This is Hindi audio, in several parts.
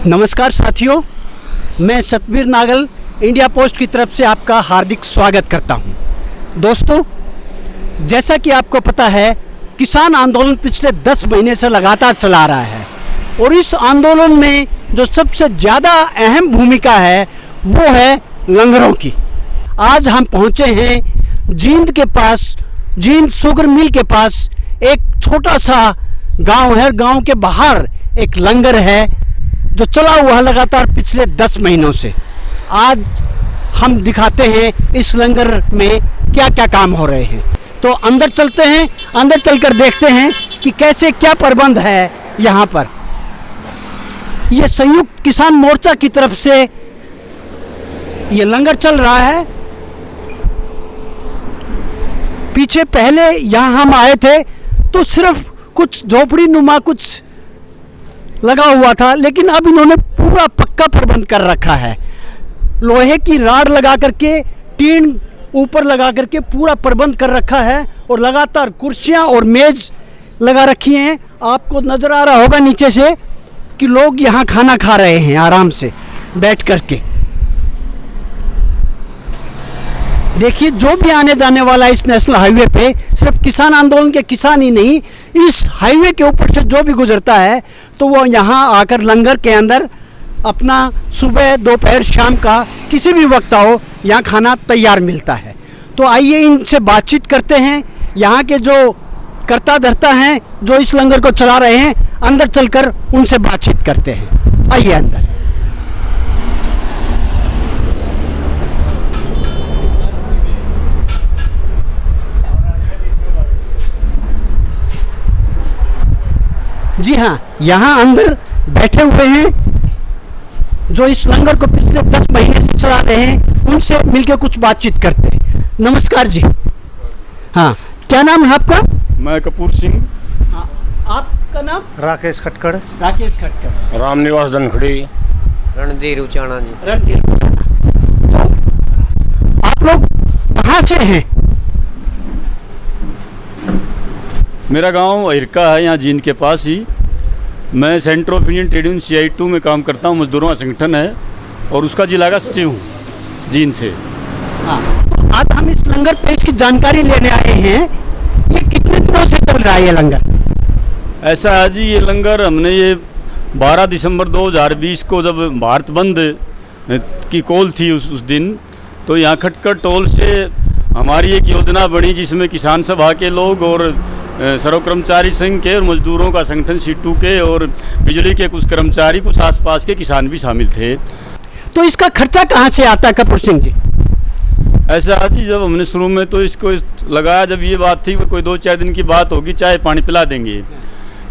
नमस्कार साथियों, मैं सतबीर नागल इंडिया पोस्ट की तरफ से आपका हार्दिक स्वागत करता हूं। दोस्तों, जैसा कि आपको पता है, किसान आंदोलन पिछले 10 महीने से लगातार चला रहा है और इस आंदोलन में जो सबसे ज़्यादा अहम भूमिका है वो है लंगरों की। आज हम पहुंचे हैं जींद के पास, जींद शुगर मिल के पास एक छोटा सा गांव है। गांव के बाहर एक लंगर है जो चला हुआ है लगातार पिछले 10 महीनों से। आज हम दिखाते हैं इस लंगर में क्या क्या काम हो रहे हैं। तो अंदर चलते हैं, अंदर चलकर देखते हैं कि कैसे क्या प्रबंध है यहाँ पर। ये संयुक्त किसान मोर्चा की तरफ से ये लंगर चल रहा है। पीछे पहले यहाँ हम आए थे तो सिर्फ कुछ झोपड़ी नुमा कुछ लगा हुआ था, लेकिन अब इन्होंने पूरा पक्का प्रबंध कर रखा है। लोहे की राड लगा करके, टीन ऊपर लगा करके पूरा प्रबंध कर रखा है और लगातार कुर्सियां और मेज लगा रखी हैं। आपको नज़र आ रहा होगा नीचे से कि लोग यहाँ खाना खा रहे हैं आराम से बैठ करके। देखिए, जो भी आने जाने वाला इस नेशनल हाईवे पे, सिर्फ किसान आंदोलन के किसान ही नहीं, इस हाईवे के ऊपर से जो भी गुजरता है तो वो यहाँ आकर लंगर के अंदर अपना सुबह दोपहर शाम का किसी भी वक्त आओ, यहाँ खाना तैयार मिलता है। तो आइए इनसे बातचीत करते हैं। यहाँ के जो कर्ता धर्ता हैं जो इस लंगर को चला रहे हैं, अंदर चलकर उनसे बातचीत करते हैं। आइए अंदर। जी हाँ, यहाँ अंदर बैठे हुए हैं जो इस लंगर को पिछले 10 महीने से चला रहे हैं। उनसे मिलकर कुछ बातचीत करते हैं। नमस्कार जी। हाँ, क्या नाम है आपका? मैं कपूर सिंह। आपका नाम? राकेश खटकड़। राकेश खटकड़। रामनिवास धनखड़ी। रणधीर उचाना जी। रणधीर। तो आप लोग कहाँ से हैं? मेरा गांव हिरका है, यहाँ जींद के पास ही। मैं centre of Indian trade union CI2 में काम करता हूँ। मजदूरों का संगठन है और उसका जिला का सचिव हूँ जींद से। हाँ, तो आज हम इस लंगर पे इसकी जानकारी लेने आए हैं। ये कितने दिनों से चल रहा है ये लंगर? ऐसा है जी, ये लंगर हमने ये 12 दिसंबर 2020 को जब भारत बंद की कॉल थी उस दिन, तो यहाँ खटकड़ टोल से हमारी एक योजना बनी जिसमें किसान सभा के लोग और सर्व कर्मचारी संघ के और मजदूरों का संगठन सीटू के और बिजली के कुछ कर्मचारी, कुछ आसपास के किसान भी शामिल थे। तो इसका खर्चा कहाँ से आता है कपूर सिंह जी? ऐसा जी, जब हमने शुरू में तो इसको लगाया, जब ये बात थी कि कोई 2-4 दिन की बात होगी, चाय पानी पिला देंगे।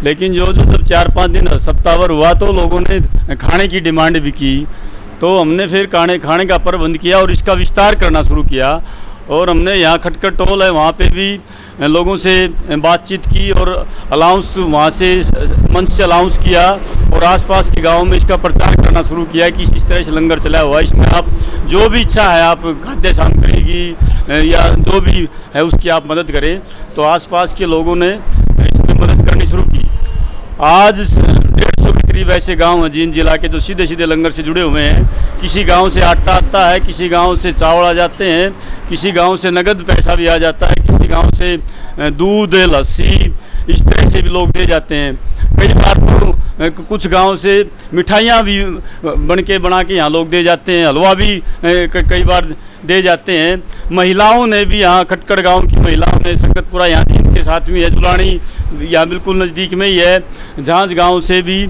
लेकिन जब 4-5 दिन सप्ताहभर हुआ तो लोगों ने खाने की डिमांड भी की, तो हमने फिर खाने का प्रबंध किया और इसका विस्तार करना शुरू किया। और हमने यहाँ खटकड़ टोल है, वहाँ पे भी लोगों से बातचीत की और अलाउंस वहाँ से मंच से अलाउंस किया और आसपास के गांवों में इसका प्रचार करना शुरू किया कि इस तरह से लंगर चला हुआ है। इसमें आप जो भी इच्छा है, आप खाद्य सामग्री की या जो भी है उसकी आप मदद करें। तो आसपास के लोगों ने इसमें मदद करनी शुरू की। आज 150 के करीब ऐसे गांव हैं जींद जिला के जो सीधे सीधे लंगर से जुड़े हुए हैं। किसी गांव से आटा आता है, किसी गांव से चावल आ जाते हैं, किसी गांव से नगद पैसा भी आ जाता है, किसी गांव से दूध लस्सी इस तरह से भी लोग दे जाते हैं। कई बार तो कुछ गांव से मिठाइयाँ भी बना के यहाँ लोग दे जाते हैं, हलवा भी कई बार दे जाते हैं। महिलाओं ने भी, यहाँ खटकड़ गांव की महिलाओं ने, संगतपुरा यहाँ जींद के साथ में है, जुलानी यहाँ बिल्कुल नज़दीक में ही है, झांझ गांव से भी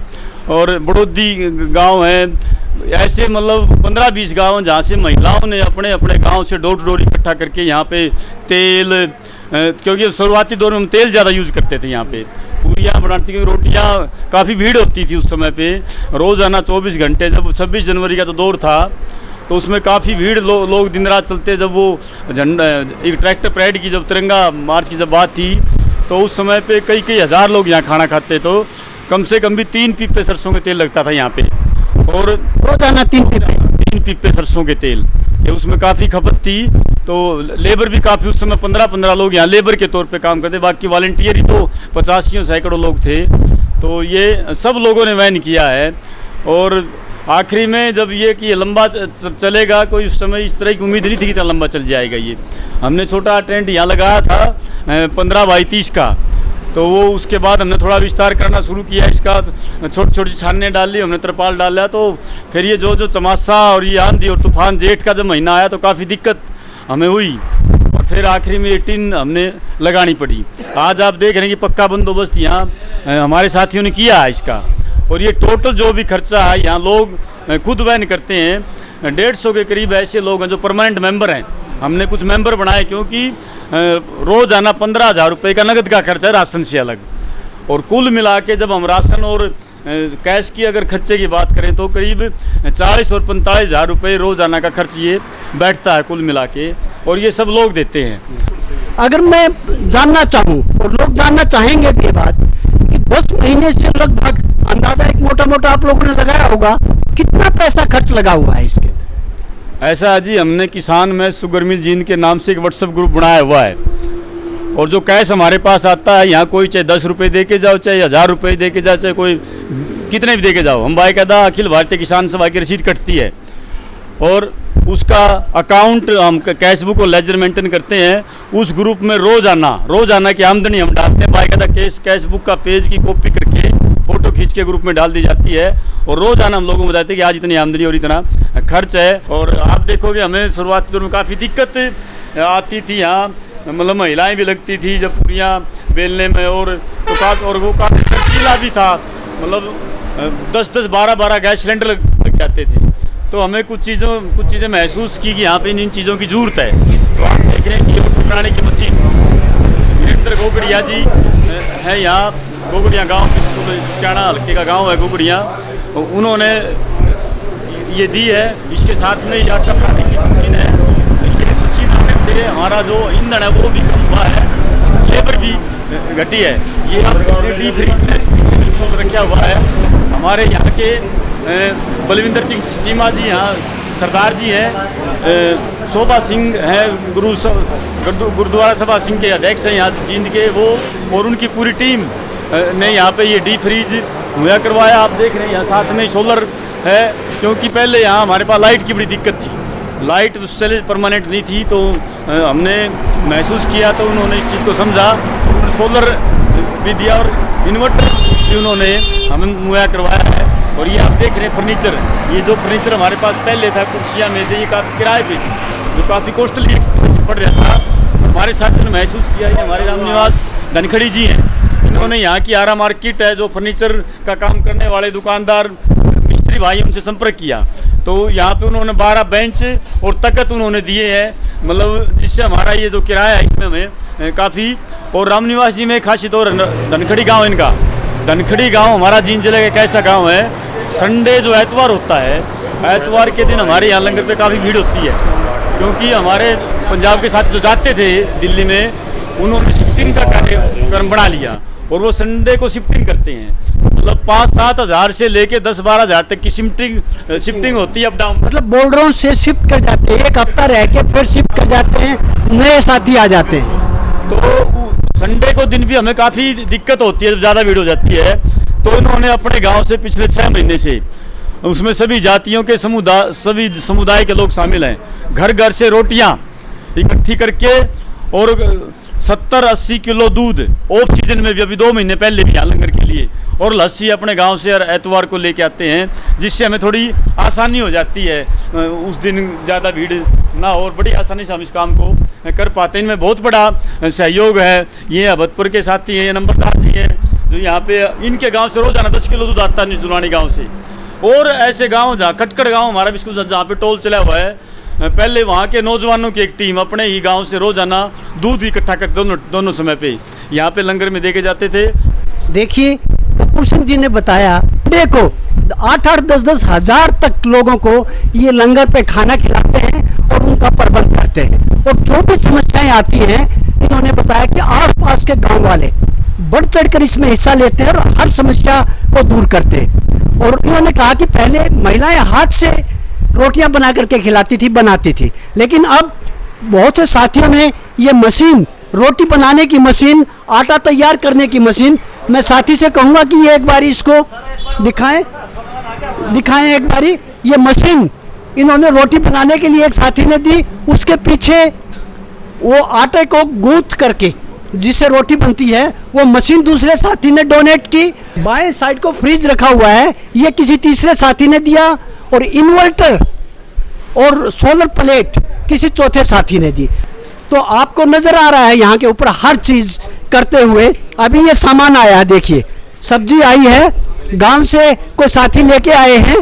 और बड़ोदी गांव है। ऐसे मतलब 15-20 गांव जहाँ से महिलाओं ने अपने अपने गांव से डोर टू डोर इकट्ठा करके यहाँ पे तेल, क्योंकि शुरुआती दौर में हम तेल ज़्यादा यूज़ करते थे, यहाँ पे पूरियाँ बनाती, क्योंकि रोटियाँ काफ़ी भीड़ होती थी उस समय पे। रोज़ाना 24 घंटे, जब 26 जनवरी का तो दौर था तो उसमें काफ़ी भीड़ लोग दिन रात चलते। जब वो झंडा, एक ट्रैक्टर परेड की जब तिरंगा मार्च की जब बात थी, तो उस समय पे कई हज़ार लोग यहाँ खाना खाते। तो कम से कम भी 3 पीपे सरसों के तेल लगता था यहाँ पे, और रोजाना 3 पीपे सरसों के तेल, ये उसमें काफ़ी खपत थी। तो लेबर भी काफ़ी, उस समय 15-15 लोग यहाँ लेबर के तौर पे काम करते, बाकी वॉलंटियर ही तो 85 सैकड़ों लोग थे। तो ये सब लोगों ने वैन किया है। और आखिरी में जब ये कि ये लंबा चलेगा, कोई उस समय इस तरह की उम्मीद नहीं थी कि इतना लंबा चल जाएगा। ये हमने छोटा टेंट यहाँ लगाया था 15 बाई 30 का, तो वो उसके बाद हमने थोड़ा विस्तार करना शुरू किया, इसका छोटी छोटी छानने डाल ली, हमने तरपाल डाला। तो फिर ये जो चमासा और ये आंधी और तूफान जेठ का जब महीना आया तो काफ़ी दिक्कत हमें हुई, और फिर आखिरी में ये टिन हमने लगानी पड़ी। आज आप देख रहे हैं कि पक्का बंदोबस्त यहाँ हमारे साथियों ने किया है इसका, और ये टोटल जो भी खर्चा है यहाँ लोग खुद वहन करते हैं। 150 के करीब ऐसे लोग हैं जो परमानेंट मेंबर हैं, हमने कुछ मेंबर बनाए, क्योंकि रोज़ाना 15,000 रुपये का नगद का खर्चा है राशन से अलग, और कुल मिला के जब हम राशन और कैश की अगर खर्चे की बात करें तो करीब 40 और 45,000 रुपये रोज़ाना का खर्च ये बैठता है कुल मिला के, और ये सब लोग देते हैं। अगर मैं जानना चाहूँ और लोग जानना चाहेंगे भी ये बात कि 10 महीने से लगभग अंदाजा एक मोटा मोटा आप लोगों ने लगाया होगा, कितना पैसा खर्च लगा हुआ है इसके? ऐसा है जी, हमने किसान में शुगर मिल जींद के नाम से एक व्हाट्सएप ग्रुप बनाया हुआ है, और जो कैश हमारे पास आता है यहाँ कोई चाहे 10 रुपये दे के जाओ, चाहे 1000 रुपये दे के जाओ, चाहे कोई कितने भी दे के जाओ, हम बाकायदा अखिल भारतीय किसान सभा की रसीद कटती है, और उसका अकाउंट हम कैश बुक और लेजर मेंटेन करते हैं। उस ग्रुप में रोज़ाना की आमदनी हम डालते हैं, बाकायदा कैश बुक का पेज की कॉपी करके फ़ोटो खींच के ग्रुप में डाल दी जाती है, और रोज़ाना हम लोगों को बताते हैं कि आज इतनी आमदनी और इतना खर्च है। और आप देखोगे हमें शुरुआती दौर में काफ़ी दिक्कत आती थी, यहाँ मतलब महिलाएं भी लगती थी जब पूरियाँ बेलने में, और वो काफ़ी खर्चीला भी था, मतलब 10-10, 12-12 गैस सिलेंडर लग जाते थे। तो हमें कुछ चीज़ें महसूस की कि यहाँ पे इन चीज़ों की ज़रूरत है। तो आप देख रहे हैं कि रोटी बनाने की मशीन वीरेंद्र गोगड़िया जी है यहाँ, गोगड़िया गांव, चाणा हल्के का गांव है गोगड़िया, उन्होंने ये दी है। इसके साथ में यह आटा बनाने की मशीन है। ये मशीन आने से हमारा जो ईंधन है वो भी कम हुआ है, लेबर भी घटी है। ये आपने डीप फ्रीज में बिल्कुल रखा हुआ है। हमारे यहाँ के बलविंदर सिंह चीमा जी यहाँ सरदार जी हैं, शोभा सिंह हैं गुरुद्वारा सभा सिंह के अध्यक्ष हैं यहाँ जींद के, वो और उनकी पूरी टीम ने यहाँ पे ये डीप फ्रीज मुहैया करवाया। आप देख रहे हैं यहाँ साथ में सोलर है, क्योंकि पहले यहाँ हमारे पास लाइट की बड़ी दिक्कत थी, लाइट उससे परमानेंट नहीं थी, तो हमने महसूस किया, तो उन्होंने इस चीज़ को समझा, सोलर भी दिया और इन्वर्टर भी उन्होंने हमें मुहैया करवाया है। और ये आप देख रहे हैं फर्नीचर, ये जो फर्नीचर हमारे पास पहले था, कुर्सियाँ मेज़ें, ये काफ़ी किराए पे थी, जो काफ़ी कॉस्टली पड़ रहा था। हमारे साथियों ने महसूस किया, ये हमारे रामनिवास धनखड़ी जी हैं, इन्होंने यहाँ की आरा मार्केट है, जो फर्नीचर का काम करने वाले दुकानदार मिस्त्री भाई, उनसे संपर्क किया, तो यहाँ पे उन्होंने 12 बेंच और तख्त उन्होंने दिए हैं, मतलब जिससे हमारा ये जो किराया है इसमें हमें काफ़ी। और रामनिवास जी में खासियत और धनखड़ी गाँव इनका, धनखड़ी गांव हमारा जींद जिले का एक ऐसा गांव है, संडे जो एतवार होता है, एतवार के दिन हमारे यहाँ लंगर पे काफ़ी भीड़ होती है, क्योंकि हमारे पंजाब के साथ जो जाते थे दिल्ली में, उन्होंने शिफ्टिंग का कार्यक्रम बना लिया, और वो संडे को शिफ्टिंग करते हैं, मतलब 5-7 हज़ार से लेके 10-12 हज़ार तक की शिफ्टिंग होती है अप डाउन, मतलब बोर्डरों से शिफ्ट कर जाते हैं, एक हफ्ता रह के फिर शिफ्ट कर जाते हैं, नए साथी आ जाते हैं। तो संडे को दिन भी हमें काफ़ी दिक्कत होती है, जब ज़्यादा भीड़ हो जाती है, तो इन्होंने अपने गांव से पिछले 6 महीने से, उसमें सभी जातियों के सभी समुदाय के लोग शामिल हैं, घर घर से रोटियां इकट्ठी करके और 70-80 किलो दूध ऑफ सीजन में भी, अभी 2 महीने पहले भी यहाँ लंगर के लिए, और लस्सी अपने गांव से एतवार को लेके आते हैं, जिससे हमें थोड़ी आसानी हो जाती है, उस दिन ज़्यादा भीड़ ना हो, और बड़ी आसानी से हम इस काम को कर पाते हैं। इनमें बहुत बड़ा सहयोग है। ये अभतपुर के साथी हैं, ये नंबरदार जी हैं, जो यहाँ पे इनके गांव से रोजाना 10 किलो दूध आता है जुलानी गांव से। और ऐसे गांव जहाँ खटकड़ गांव हमारा बिल्कुल जहाँ पे टोल चला हुआ है, पहले वहाँ के नौजवानों की एक टीम अपने ही गांव से रोजाना दूध इकट्ठा कर दोनों समय पे यहाँ पे लंगर में देके जाते थे। देखिए कपूर सिंह जी ने बताया, देखो 8-8, 10-10 हज़ार तक लोगों को ये लंगर पे खाना खिलाते हैं और उनका प्रबंध करते हैं, और जो भी समस्याएं आती हैं इन्होंने बताया कि आसपास के गांव वाले बढ़ चढ़कर इसमें हिस्सा लेते हैं और हर समस्या को दूर करते हैं। और इन्होंने कहा कि पहले महिलाएं हाथ से रोटियां बना करके खिलाती थी, बनाती थी, लेकिन अब बहुत से साथियों ने ये मशीन, रोटी बनाने की मशीन, आटा तैयार करने की मशीन, मैं साथी से कहूँगा कि ये एक बार इसको दिखाएं। दिखाएं एक बारी। ये मशीन इन्होंने रोटी बनाने के लिए एक साथी ने दी, उसके पीछे वो आटे को गूंथ करके जिससे रोटी बनती है वो मशीन दूसरे साथी ने डोनेट की। बाएं साइड को फ्रिज रखा हुआ है, ये किसी तीसरे साथी ने दिया। और इन्वर्टर और सोलर प्लेट किसी चौथे साथी ने दी। तो आपको नजर आ रहा है यहाँ के ऊपर हर चीज करते हुए। अभी ये सामान आया है, देखिए सब्जी आई है, गांव से कोई साथी लेके आए हैं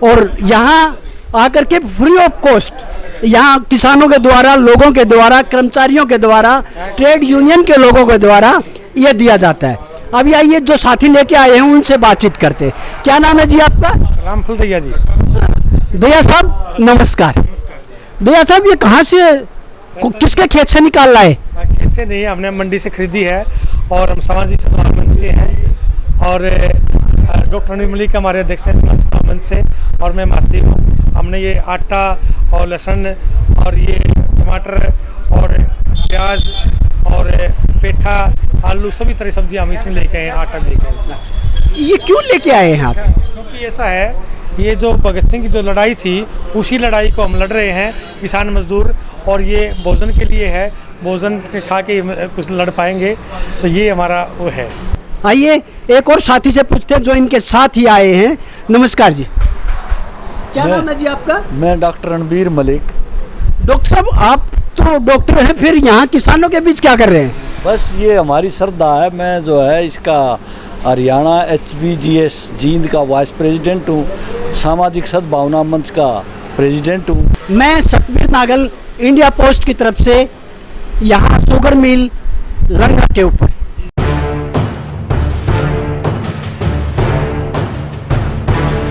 और यहाँ आकर के फ्री ऑफ कॉस्ट यहाँ किसानों के द्वारा, लोगों के द्वारा, कर्मचारियों के द्वारा, ट्रेड यूनियन के लोगों के द्वारा ये दिया जाता है। अभी आइए जो साथी लेके आए हैं उनसे बातचीत करते हैं। क्या नाम है जी आपका? रामफल दैया जी। दया साहब नमस्कार। दया साहब ये कहाँ से, किसके खेत से निकाल लाए? खेत से नहीं, हमने मंडी से खरीदी है और हम सामाजिक सद्भाव मंच के हैं और डॉक्टर अनिल मलिक हमारे अध्यक्ष हैं सामाजिक सद्भाव मंच से और मैं महासचिव हूँ। हमने ये आटा और लहसुन और ये टमाटर और प्याज और पेठा, आलू, सभी तरह सब्जी हम इसमें लेके आए हैं, आटा लेके आए हैं। ये क्यों लेके आए हैं आप? क्योंकि ऐसा है, ये जो भगत सिंह की जो लड़ाई थी उसी लड़ाई को हम लड़ रहे हैं किसान मजदूर, और ये भोजन के लिए है, भोजन खा के कुछ लड़ पाएंगे, तो ये हमारा वो है। आइए एक और साथी से पूछते हैं जो इनके साथ ही आए हैं। नमस्कार जी, क्या नाम है जी आपका? मैं डॉक्टर रणबीर मलिक। डॉक्टर साहब आप तो डॉक्टर हैं, फिर यहाँ किसानों के बीच क्या कर रहे हैं? बस ये हमारी श्रद्धा है। मैं जो है इसका हरियाणा HVGS जींद का वाइस प्रेसिडेंट हूँ, सामाजिक सद्भावना मंच का प्रेसिडेंट हूँ। मैं सतबीर नागल इंडिया पोस्ट की तरफ से यहाँ शुगर मिल लंगा के ऊपर